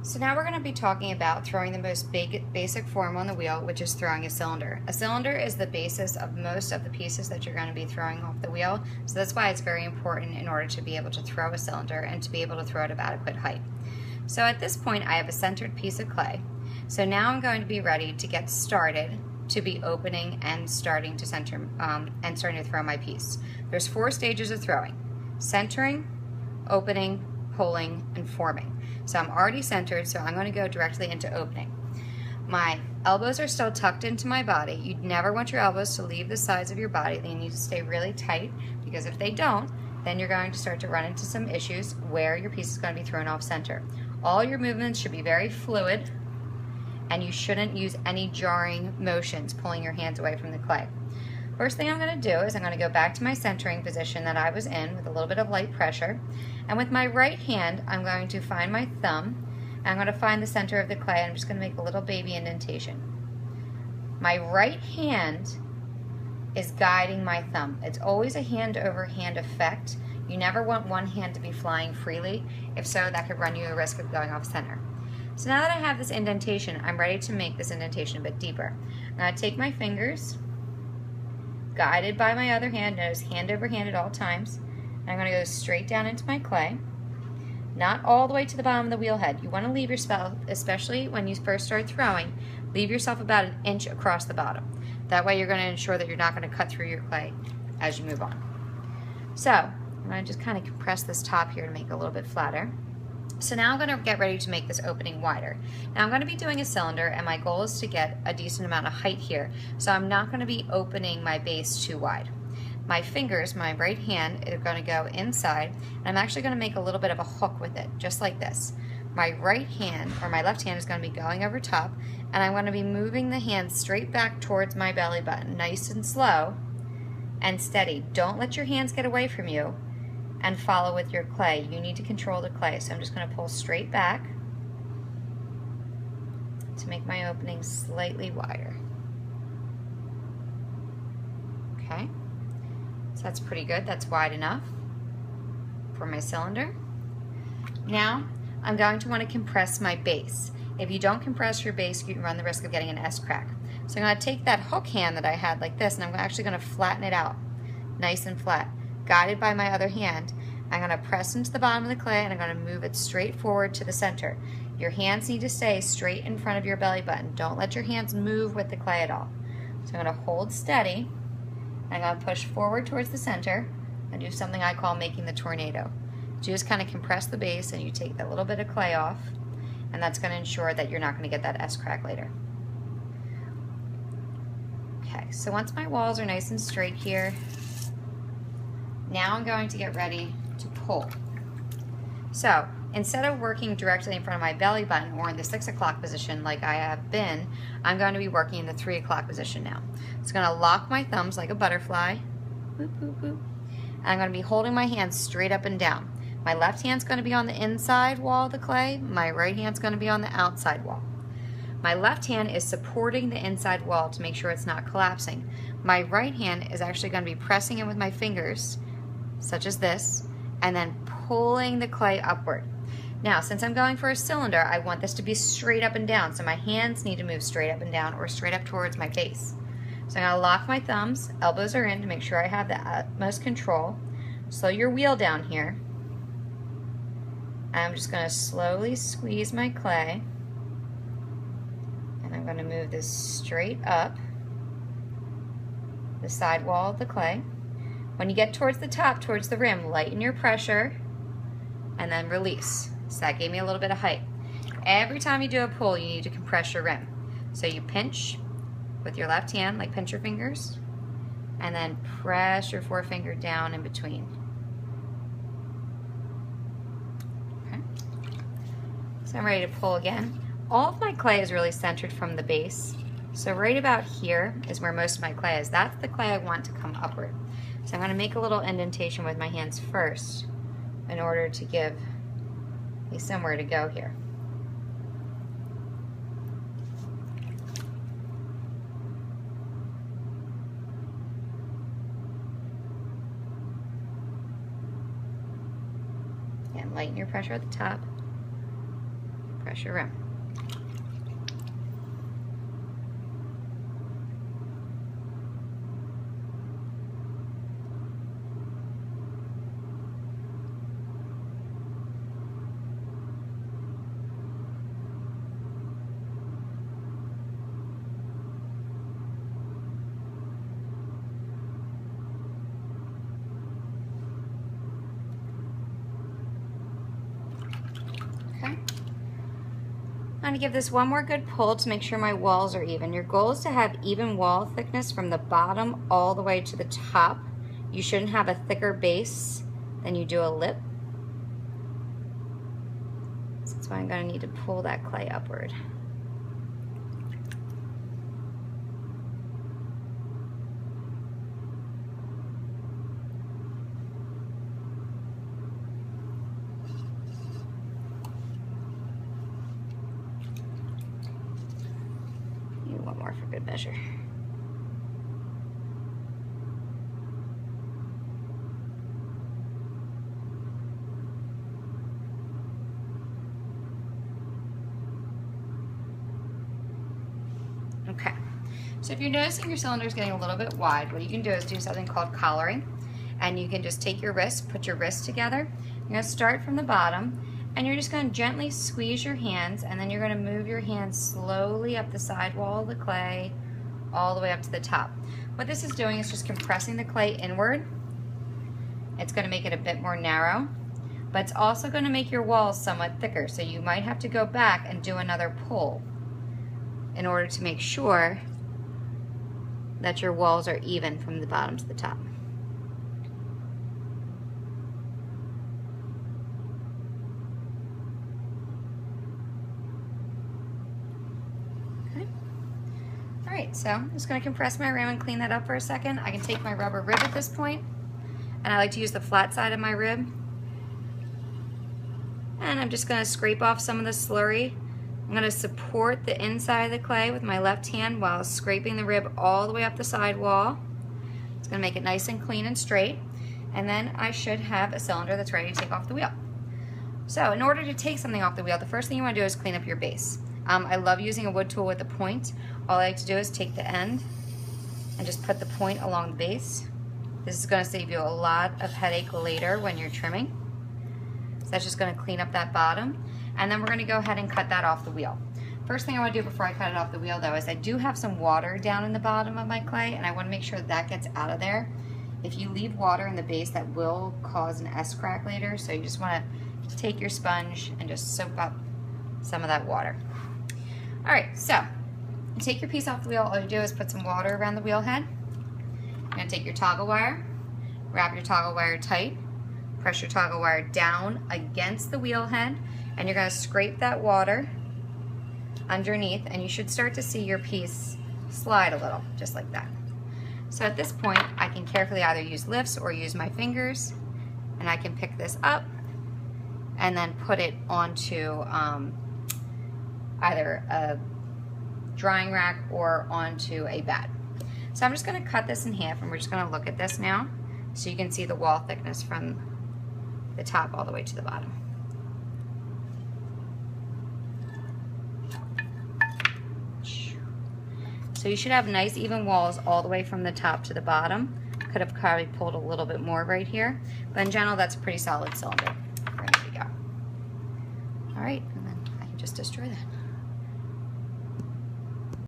So now we're going to be talking about throwing the most basic form on the wheel, which is throwing a cylinder. A cylinder is the basis of most of the pieces that you're going to be throwing off the wheel, so that's why it's very important in order to be able to throw a cylinder and to be able to throw it at adequate height. So at this point I have a centered piece of clay. So now I'm going to be ready to get started to be opening and starting to center and starting to throw my piece. There's 4 stages of throwing: centering, opening, pulling, and forming. So I'm already centered, so I'm going to go directly into opening. My elbows are still tucked into my body. You'd never want your elbows to leave the sides of your body. They need to stay really tight, because if they don't, then you're going to start to run into some issues where your piece is going to be thrown off center. All your movements should be very fluid, and you shouldn't use any jarring motions pulling your hands away from the clay. First thing I'm going to do is I'm going to go back to my centering position that I was in with a little bit of light pressure, and with my right hand I'm going to find my thumb and I'm going to find the center of the clay, and I'm just going to make a little baby indentation. My right hand is guiding my thumb. It's always a hand over hand effect. You never want one hand to be flying freely. If so, that could run you a risk of going off center. So now that I have this indentation, I'm ready to make this indentation a bit deeper. I'm going to take my fingers, guided by my other hand, notice hand over hand at all times, and I'm going to go straight down into my clay, not all the way to the bottom of the wheel head. You want to leave yourself, especially when you first start throwing, leave yourself about 1 inch across the bottom. That way you're going to ensure that you're not going to cut through your clay as you move on. So I'm going to just kind of compress this top here to make it a little bit flatter. So now I'm going to get ready to make this opening wider. Now I'm going to be doing a cylinder, and my goal is to get a decent amount of height here, so I'm not going to be opening my base too wide. My fingers, my right hand, are going to go inside, and I'm actually going to make a little bit of a hook with it, just like this. My right hand, or my left hand, is going to be going over top, and I'm going to be moving the hand straight back towards my belly button, nice and slow and steady. Don't let your hands get away from you, and follow with your clay. You need to control the clay. So I'm just going to pull straight back to make my opening slightly wider. Okay, so that's pretty good. That's wide enough for my cylinder. Now I'm going to want to compress my base. If you don't compress your base, you can run the risk of getting an S-crack. So I'm going to take that hook hand that I had like this, and I'm actually going to flatten it out nice and flat. Guided by my other hand, I'm going to press into the bottom of the clay, and I'm going to move it straight forward to the center. Your hands need to stay straight in front of your belly button. Don't let your hands move with the clay at all. So I'm going to hold steady, and I'm going to push forward towards the center and do something I call making the tornado. So you just kind of compress the base, and you take that little bit of clay off, and that's going to ensure that you're not going to get that S-crack later. Okay, so once my walls are nice and straight here, now I'm going to get ready to pull. So instead of working directly in front of my belly button or in the 6 o'clock position like I have been, I'm going to be working in the 3 o'clock position now. It's going to lock my thumbs like a butterfly. Boop, boop, boop. And I'm going to be holding my hands straight up and down. My left hand's going to be on the inside wall of the clay. My right hand's going to be on the outside wall. My left hand is supporting the inside wall to make sure it's not collapsing. My right hand is actually going to be pressing in with my fingers, such as this, and then pulling the clay upward. Now, since I'm going for a cylinder, I want this to be straight up and down, so my hands need to move straight up and down or straight up towards my face. So I'm going to lock my thumbs, elbows are in to make sure I have the utmost control. Slow your wheel down here. I'm just going to slowly squeeze my clay, and I'm going to move this straight up the side wall of the clay. When you get towards the top, towards the rim, lighten your pressure and then release. So that gave me a little bit of height. Every time you do a pull, you need to compress your rim. So you pinch with your left hand, like pinch your fingers, and then press your forefinger down in between. Okay. So I'm ready to pull again. All of my clay is really centered from the base. So right about here is where most of my clay is. That's the clay I want to come upward. So I'm going to make a little indentation with my hands first in order to give me somewhere to go here. And lighten your pressure at the top. press your rim. Okay. I'm going to give this one more good pull to make sure my walls are even. Your goal is to have even wall thickness from the bottom all the way to the top. You shouldn't have a thicker base than you do a lip. So that's why I'm going to need to pull that clay upward. One more for good measure. Okay, so if you're noticing your cylinder is getting a little bit wide, what you can do is do something called collaring, and you can just take your wrist, put your wrists together. You're going to start from the bottom, and you're just going to gently squeeze your hands, and then you're going to move your hands slowly up the side wall of the clay all the way up to the top. What this is doing is just compressing the clay inward. It's going to make it a bit more narrow, but it's also going to make your walls somewhat thicker, so you might have to go back and do another pull in order to make sure that your walls are even from the bottom to the top. Alright, so I'm just going to compress my rim and clean that up for a second. I can take my rubber rib at this point, and I like to use the flat side of my rib. And I'm just going to scrape off some of the slurry. I'm going to support the inside of the clay with my left hand while scraping the rib all the way up the side wall. It's going to make it nice and clean and straight. And then I should have a cylinder that's ready to take off the wheel. So in order to take something off the wheel, the first thing you want to do is clean up your base. I love using a wood tool with a point. All I like to do is take the end and just put the point along the base. This is going to save you a lot of headache later when you're trimming. So that's just going to clean up that bottom. And then we're going to go ahead and cut that off the wheel. First thing I want to do before I cut it off the wheel though is I do have some water down in the bottom of my clay, and I want to make sure that gets out of there. If you leave water in the base, that will cause an S-crack later, so you just want to take your sponge and just soak up some of that water. Alright, so you take your piece off the wheel. All you do is put some water around the wheel head. You're going to take your toggle wire, wrap your toggle wire tight, press your toggle wire down against the wheel head, and you're going to scrape that water underneath, and you should start to see your piece slide a little, just like that. So at this point, I can carefully either use lifts or use my fingers, and I can pick this up and then put it onto either a drying rack or onto a bed. So I'm just going to cut this in half, and we're just going to look at this now so you can see the wall thickness from the top all the way to the bottom. So you should have nice even walls all the way from the top to the bottom. Could have probably pulled a little bit more right here, but in general that's a pretty solid cylinder. Ready to go. All right, and then I can just destroy that.